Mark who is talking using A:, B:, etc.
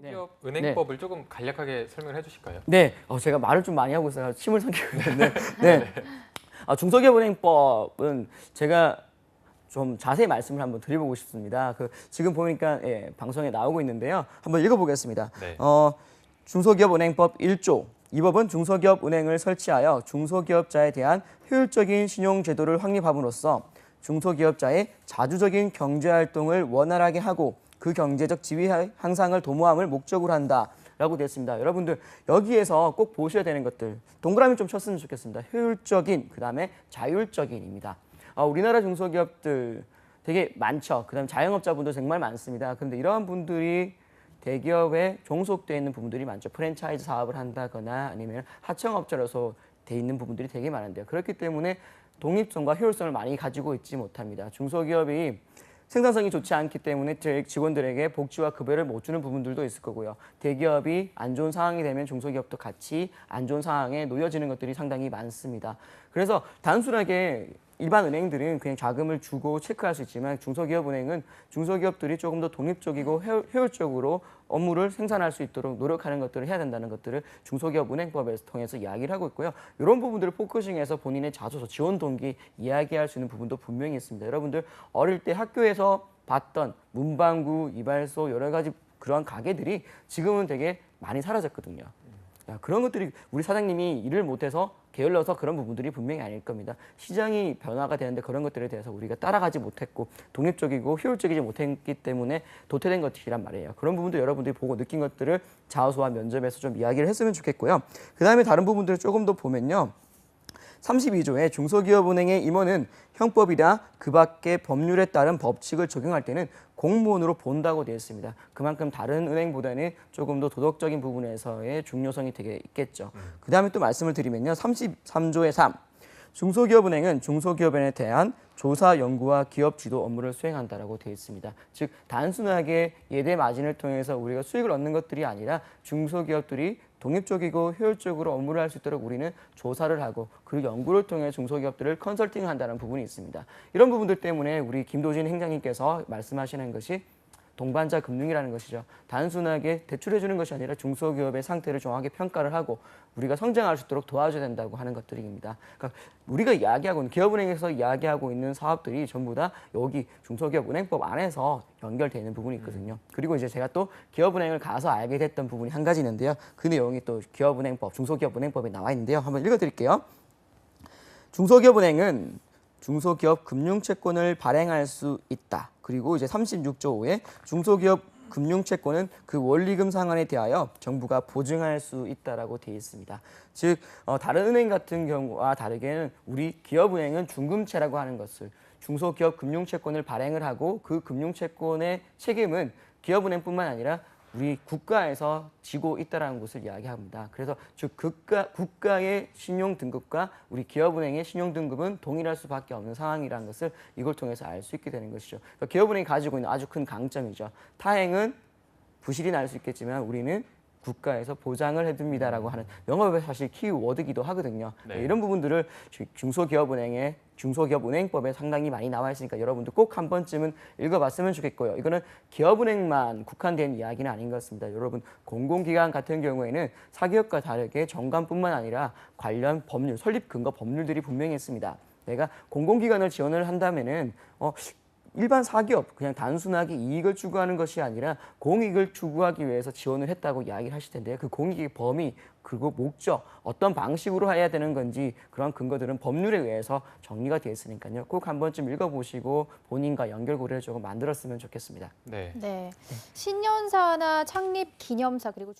A: 기업 은행법을 조금 간략하게 설명을 해주실까요?
B: 네, 제가 말을 좀 많이 하고 있어서 침을 삼키고 있는데, 네. 중소기업은행법은 제가 좀 자세히 말씀을 한번 드려보고 싶습니다. 지금 보니까 방송에 나오고 있는데요. 한번 읽어보겠습니다.
A: 네.
B: 중소기업은행법 1조. 이 법은 중소기업은행을 설치하여 중소기업자에 대한 효율적인 신용제도를 확립함으로써 중소기업자의 자주적인 경제활동을 원활하게 하고 그 경제적 지위 향상을 도모함을 목적으로 한다라고 되어 있습니다. 여러분들 여기에서 꼭 보셔야 되는 것들 동그라미 좀 쳤으면 좋겠습니다. 효율적인, 그다음에 자율적인입니다. 우리나라 중소기업들 되게 많죠. 그다음에 자영업자분들 정말 많습니다. 그런데 이러한 분들이 대기업에 종속되어 있는 부분들이 많죠. 프랜차이즈 사업을 한다거나 아니면 하청업자로서 돼 있는 부분들이 되게 많은데요. 그렇기 때문에 독립성과 효율성을 많이 가지고 있지 못합니다. 중소기업이 생산성이 좋지 않기 때문에 직원들에게 복지와 급여를 못 주는 부분들도 있을 거고요. 대기업이 안 좋은 상황이 되면 중소기업도 같이 안 좋은 상황에 놓여지는 것들이 상당히 많습니다. 그래서 단순하게 일반 은행들은 그냥 자금을 주고 체크할 수 있지만 중소기업은행은 중소기업들이 조금 더 독립적이고 효율적으로 업무를 생산할 수 있도록 노력하는 것들을 해야 된다는 것들을 중소기업은행법에서 통해서 이야기를 하고 있고요. 이런 부분들을 포커싱해서 본인의 자소서, 지원 동기 이야기할 수 있는 부분도 분명히 있습니다. 여러분들 어릴 때 학교에서 봤던 문방구, 이발소 여러 가지 그러한 가게들이 지금은 되게 많이 사라졌거든요. 그런 것들이 우리 사장님이 일을 못해서 게을러서 그런 부분들이 분명히 아닐 겁니다. 시장이 변화가 되는데 그런 것들에 대해서 우리가 따라가지 못했고 독립적이고 효율적이지 못했기 때문에 도태된 것들이란 말이에요. 그런 부분도 여러분들이 보고 느낀 것들을 자소와 면접에서 좀 이야기를 했으면 좋겠고요. 그다음에 다른 부분들을 조금 더 보면요. 32조의 중소기업은행의 임원은 형법이나 그 밖의 법률에 따른 법칙을 적용할 때는 공무원으로 본다고 되어 있습니다. 그만큼 다른 은행보다는 조금 더 도덕적인 부분에서의 중요성이 되게 있겠죠. 그 다음에 또 말씀을 드리면요. 33조의 3. 중소기업은행은 중소기업에 대한 조사, 연구와 기업 지도 업무를 수행한다라고 되어 있습니다. 즉 단순하게 예대 마진을 통해서 우리가 수익을 얻는 것들이 아니라 중소기업들이 독립적이고 효율적으로 업무를 할 수 있도록 우리는 조사를 하고 그리고 연구를 통해 중소기업들을 컨설팅한다는 부분이 있습니다. 이런 부분들 때문에 우리 김도진 행장님께서 말씀하시는 것이 동반자 금융이라는 것이죠. 단순하게 대출해주는 것이 아니라 중소기업의 상태를 정확하게 평가를 하고 우리가 성장할 수 있도록 도와줘야 된다고 하는 것들입니다. 그러니까 우리가 이야기하고 있는 기업은행에서 이야기하고 있는 사업들이 전부 다 여기 중소기업은행법 안에서 연결되는 부분이 있거든요. 그리고 이제 제가 또 기업은행을 가서 알게 됐던 부분이 한 가지 있는데요. 그 내용이 또 기업은행법, 중소기업은행법에 나와 있는데요. 한번 읽어드릴게요. 중소기업은행은 중소기업 금융채권을 발행할 수 있다. 그리고 이제 36조 5에 중소기업 금융채권은 그 원리금 상환에 대하여 정부가 보증할 수 있다라고 되어 있습니다. 즉 다른 은행 같은 경우와 다르게는 우리 기업은행은 중금채라고 하는 것을 중소기업 금융채권을 발행을 하고 그 금융채권의 책임은 기업은행뿐만 아니라 우리 국가에서 지고 있다는 것을 이야기합니다. 그래서 즉 국가의 신용등급과 우리 기업은행의 신용등급은 동일할 수밖에 없는 상황이라는 것을 이걸 통해서 알 수 있게 되는 것이죠. 그러니까 기업은행이 가지고 있는 아주 큰 강점이죠. 타행은 부실이 날 수 있겠지만 우리는 국가에서 보장을 해줍니다라고 하는 영업의 사실 키워드기도 하거든요.
A: 네.
B: 이런 부분들을 중소기업은행법에 상당히 많이 나와 있으니까 여러분들 꼭 한 번쯤은 읽어봤으면 좋겠고요. 이거는 기업은행만 국한된 이야기는 아닌 것 같습니다. 여러분 공공기관 같은 경우에는 사기업과 다르게 정관뿐만 아니라 관련 법률, 설립 근거 법률들이 분명히 있습니다. 내가 공공기관을 지원을 한다면은 일반 사기업, 그냥 단순하게 이익을 추구하는 것이 아니라 공익을 추구하기 위해서 지원을 했다고 이야기를 하실 텐데요. 그 공익의 범위, 그리고 목적, 어떤 방식으로 해야 되는 건지 그런 근거들은 법률에 의해서 정리가 되어 있으니까요. 꼭 한 번쯤 읽어보시고 본인과 연결고리를 조금 만들었으면 좋겠습니다.
A: 네.
C: 네. 신년사나 창립 기념사 그리고